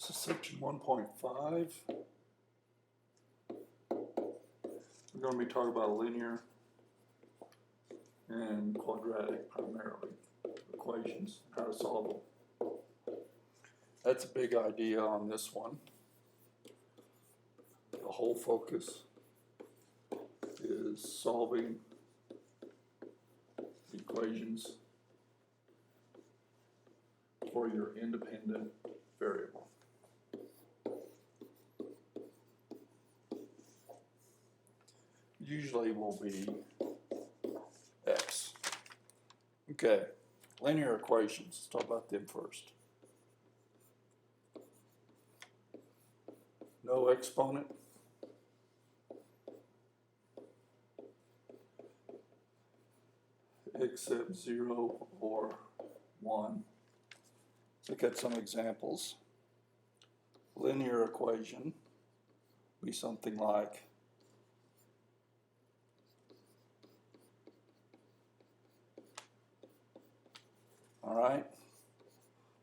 So section 1.5, we're going to be talking about linear and quadratic primarily equations, how to solve them. That's a big idea on this one. The whole focus is solving the equations for your independent variable. Usually will be x. Okay, linear equations, let's talk about them first. No exponent. Except 0 or 1. Let's look at some examples. Linear equation would be something like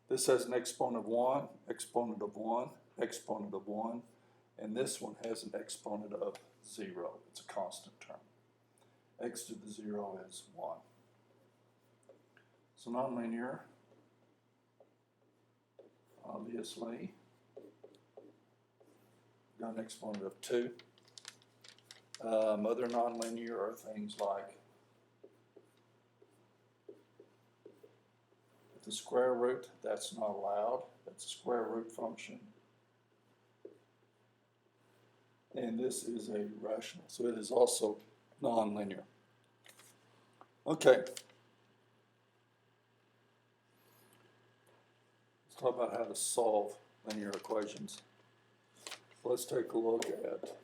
this has an exponent of 1, exponent of 1, exponent of 1, and this one has an exponent of 0. It's a constant term. X to the 0 is 1. So nonlinear, obviously, got an exponent of 2. Other nonlinear are things like the square root, that's not allowed. That's a square root function. And this is a rational, so it is also nonlinear. Okay. Let's talk about how to solve linear equations. Let's take a look at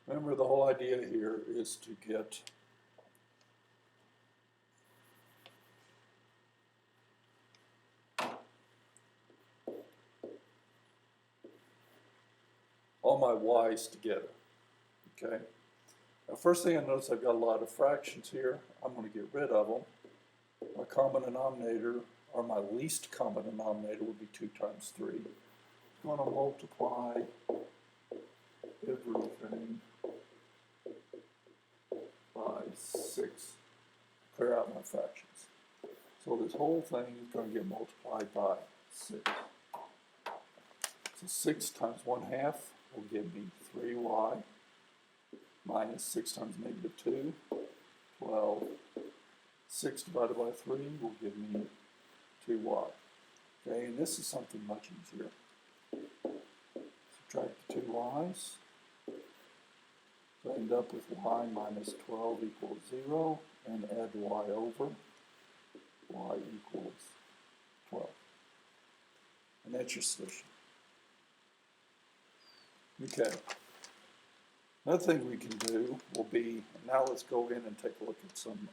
remember, the whole idea here is to get all my y's together. Okay. Now, first thing I notice, I've got a lot of fractions here. I'm going to get rid of them. My common denominator, or my least common denominator, would be 2 times 3. I'm going to multiply everything by 6. Clear out my fractions. So this whole thing is going to get multiplied by 6. So 6 times 1/2 will give me 3y minus 6 times negative 2, 12. 6 divided by 3 will give me 2y. Okay, and this is something much easier. Subtract the 2 y's. So I end up with y minus 12 equals 0, and add y over. Y equals 12. And that's your solution. Okay. Another thing we can do will be, now let's go in and take a look at some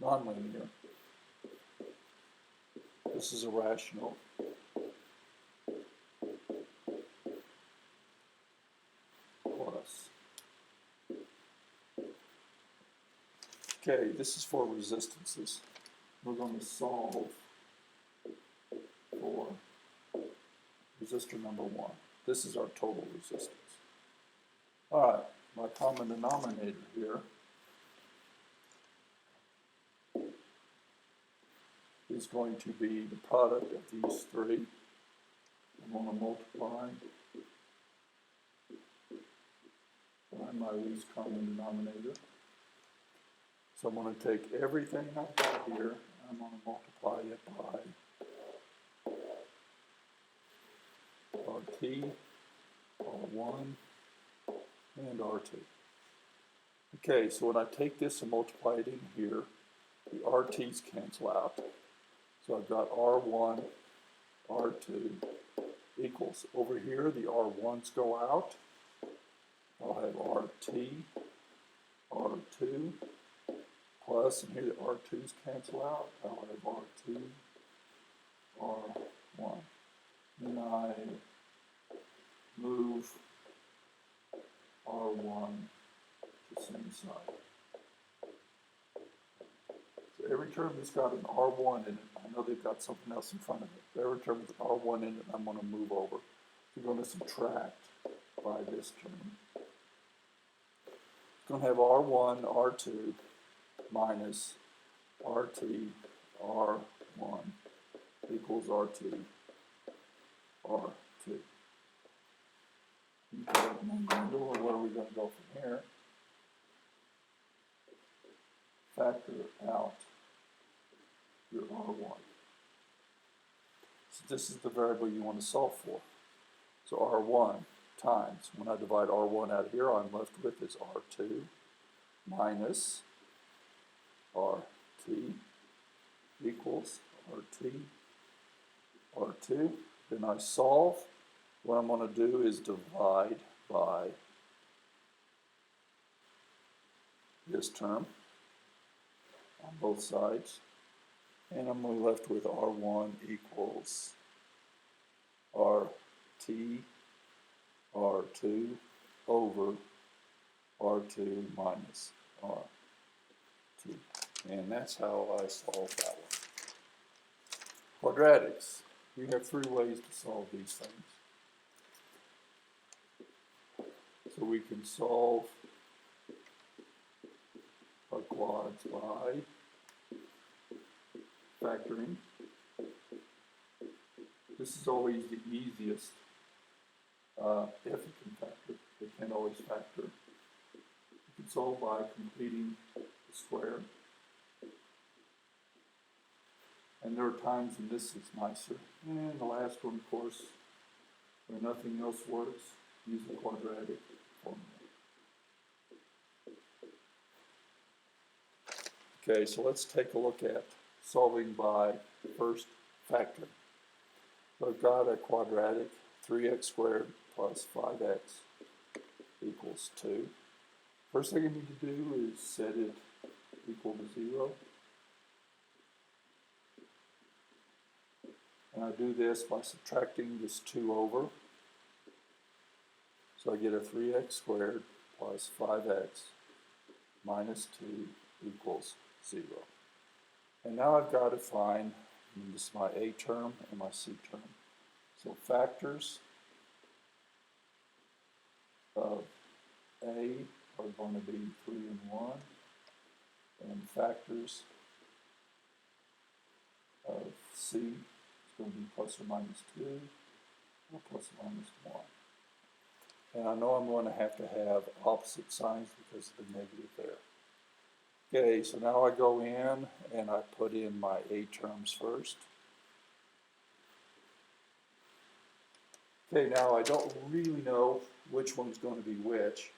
nonlinear. This is a rational. Plus. Okay, this is for resistances. We're going to solve for resistor number 1. This is our total resistance. All right, my common denominator here is going to be the product of these 3. I'm going to multiply by my least common denominator. So I'm going to take everything I've got here, and I'm going to multiply it by RT, R1, and R2. Okay, so when I take this and multiply it in here, the RT's cancel out. So I've got R1, R2 equals, over here the R1's go out. I'll have RT, R2, plus, and here the R2's cancel out. I'll have R2, R1. Then I move R1 to the same side. So every term that's got an R1 in it, I know they've got something else in front of it. Every term with an R1 in it, I'm going to move over. We're going to subtract by this term. It's going to have R1, R2 minus RT, R1 equals RT, R2. Okay, where are we going to go from here? Factor out your R1. So this is the variable you want to solve for. So R1 times, when I divide R1 out of here, all I'm left with is R2 minus RT equals RT, R2. Then I solve. What I'm going to do is divide by this term on both sides. And I'm going to be left with R1 equals RT, R2 over R2 minus R2. And that's how I solve that one. Quadratics. We have three ways to solve these things. So we can solve our quads by factoring. This is always the easiest if it can factor. It can't always factor. You can solve by completing the square. And there are times when this is nicer. And the last one, of course, where nothing else works, use the quadratic formula. Okay, so let's take a look at solving by first factor. So I've got a quadratic, 3x squared plus 5x equals 2. First thing I need to do is set it equal to 0. And I do this by subtracting this 2 over. So I get a 3x squared plus 5x minus 2 equals 0. And now I've got to find, this is my A term and my C term. So factors of A are going to be 3 and 1. And factors of C is going to be plus or minus 2 or plus or minus 1. And I know I'm going to have opposite signs because of the negative there. Okay, so now I go in and I put in my A terms first. Okay, now I don't really know which one's going to be which,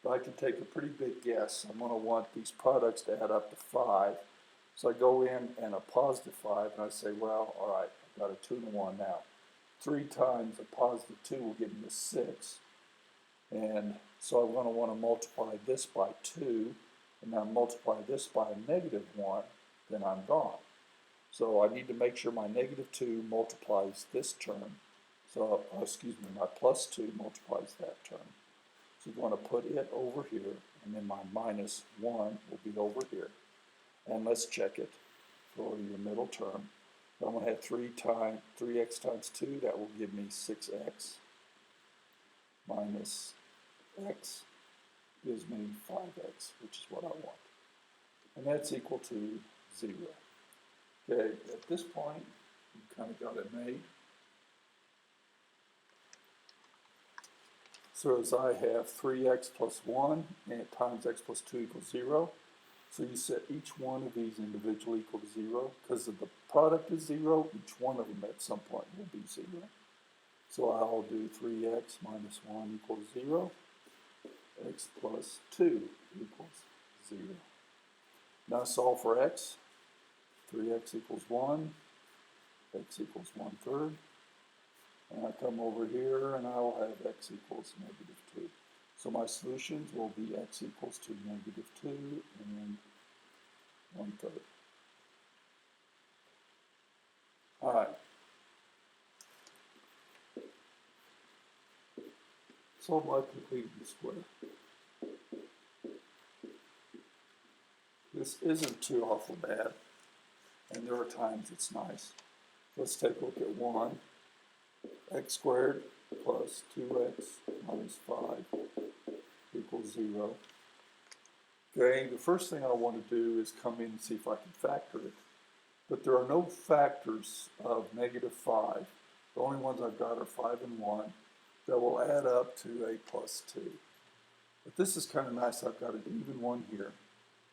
but I can take a pretty big guess. I'm going to want these products to add up to 5. So I go in and a positive 5, and I say, well, all right, I've got a 2 and a 1 now. 3 times a positive 2 will give me a 6. And so I'm going to want to multiply this by 2, and now multiply this by a negative 1, then I'm gone. So I need to make sure my negative 2 multiplies this term. So, my plus 2 multiplies that term. So you're going to put it over here, and then my minus 1 will be over here. And let's check it for your middle term. So I'm going to have 3x times 2, that will give me 6x minus x gives me 5x, which is what I want. And that's equal to 0. Okay, at this point, you kind of got it made. So as I have 3x plus 1 and times x plus 2 equals 0. So you set each one of these individually equal to 0. Because if the product is 0, each one of them at some point will be 0. So I'll do 3x minus 1 equals 0. X plus 2 equals 0. Now solve for x. 3x equals 1. X equals 1/3. And I come over here and I will have x equals negative 2. So my solutions will be x equals to negative 2 and 1/3. All right. Solve by completing the square. Do this isn't too awful bad, and there are times it's nice. Let's take a look at 1. X squared plus 2x minus 5 equals 0. Okay, the first thing I want to do is come in and see if I can factor it. But there are no factors of -5. The only ones I've got are 5 and 1 that will add up to a plus 2. But this is kind of nice. I've got an even one here.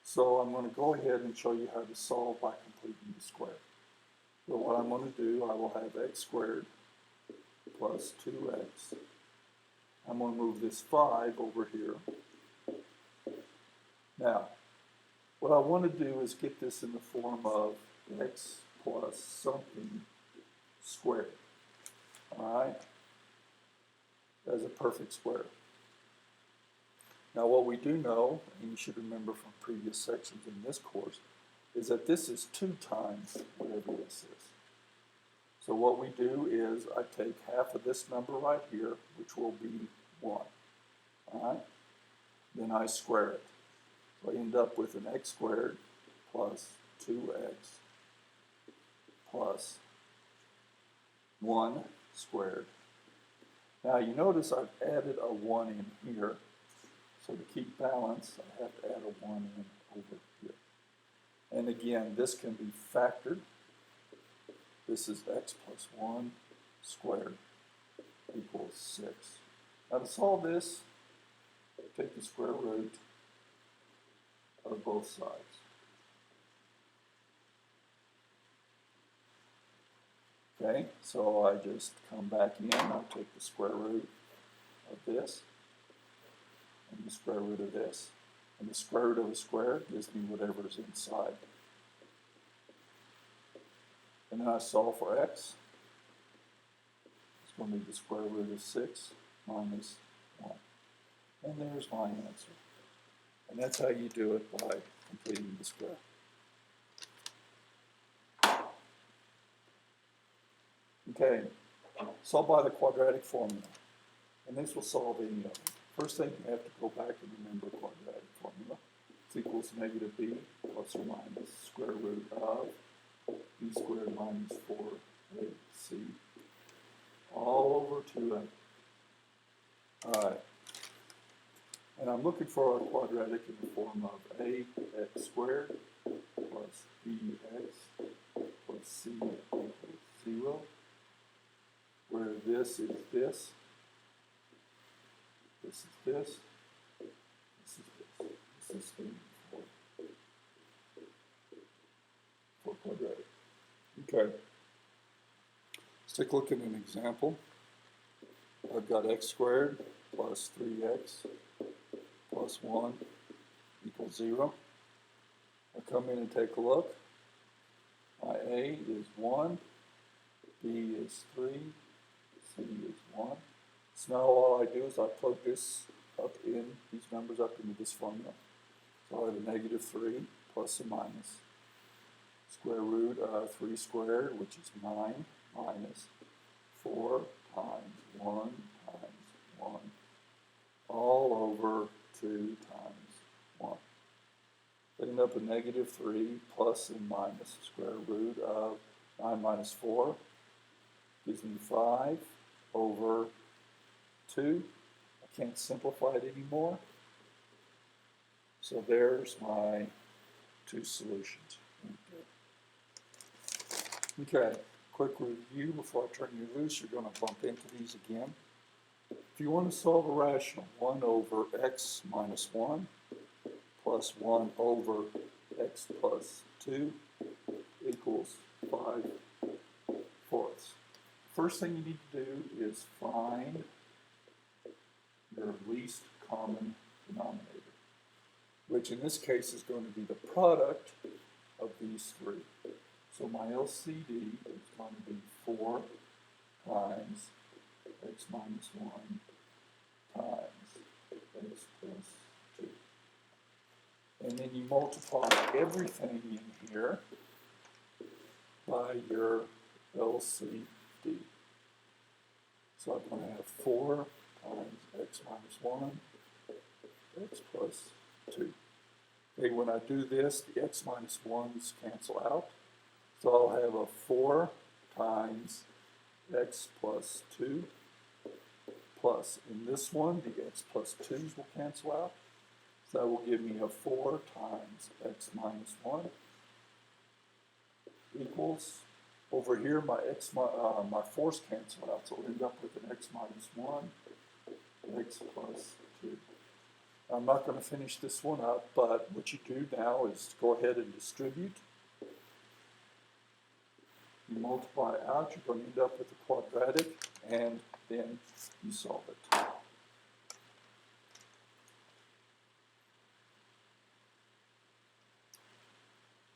So I'm going to go ahead and show you how to solve by completing the square. So what I'm going to do, I will have x squared plus 2x. I'm going to move this 5 over here. Now, what I want to do is get this in the form of x plus something squared. All right? As a perfect square. Now, what we do know, and you should remember from previous sections in this course, is that this is 2 times whatever this is. So what we do is I take half of this number right here, which will be 1. All right? Then I square it. So I end up with an x squared plus 2x plus 1 squared. Now you notice I've added a 1 in here. So to keep balance, I have to add a 1 in over here. And again, this can be factored. This is x plus 1 squared equals 6. Now to solve this, take the square root of both sides. Okay, so I just come back in, I take the square root of this, and the square root of this. And the square root of a square gives me whatever is inside. And then I solve for x. It's going to be the square root of 6 minus 1. And there's my answer. And that's how you do it by completing the square. Okay, solve by the quadratic formula. And this will solve any of them. First thing, you have to go back and remember quadratic formula. It's equals negative b plus or minus square root of b squared minus 4ac all over 2a. All right. And I'm looking for a quadratic in the form of ax squared plus bx plus c equals 0, where this is this, this is this, this is this. This is thing for quadratic. Okay. Let's take a look at an example. I've got x squared plus 3x plus 1 equals 0. I come in and take a look. My a is 1, b is 3, c is 1. So now all I do is I plug this up in, these numbers up into this formula. So I have a negative 3 plus or minus square root of 3 squared, which is 9, minus 4 times 1 times 1, all over 2 times 1. I end up with negative 3 plus and minus square root of 9 minus 4 gives me 5 over 2. I can't simplify it anymore. So there's my 2 solutions. Okay, quick review before I turn you loose. You're going to bump into these again. If you want to solve a rational, 1 over x minus 1 plus 1 over x plus 2 equals 5/4. First thing you need to do is find your least common denominator, which in this case is going to be the product of these 3. So my LCD is going to be 4 times x minus 1 times x plus 2. And then you multiply everything in here by your LCD. So I'm going to have 4 times x minus 1, x plus 2. Okay, when I do this, the x minus 1's cancel out. So I'll have a 4 times x plus 2 plus, in this one, the x plus 2's will cancel out. So that will give me a 4 times x minus 1 equals, over here my my 4's cancel out, so I'll end up with an x minus 1, x plus 2. I'm not going to finish this one up, but what you do now is go ahead and distribute. You multiply out, you're going to end up with a quadratic, and then you solve it.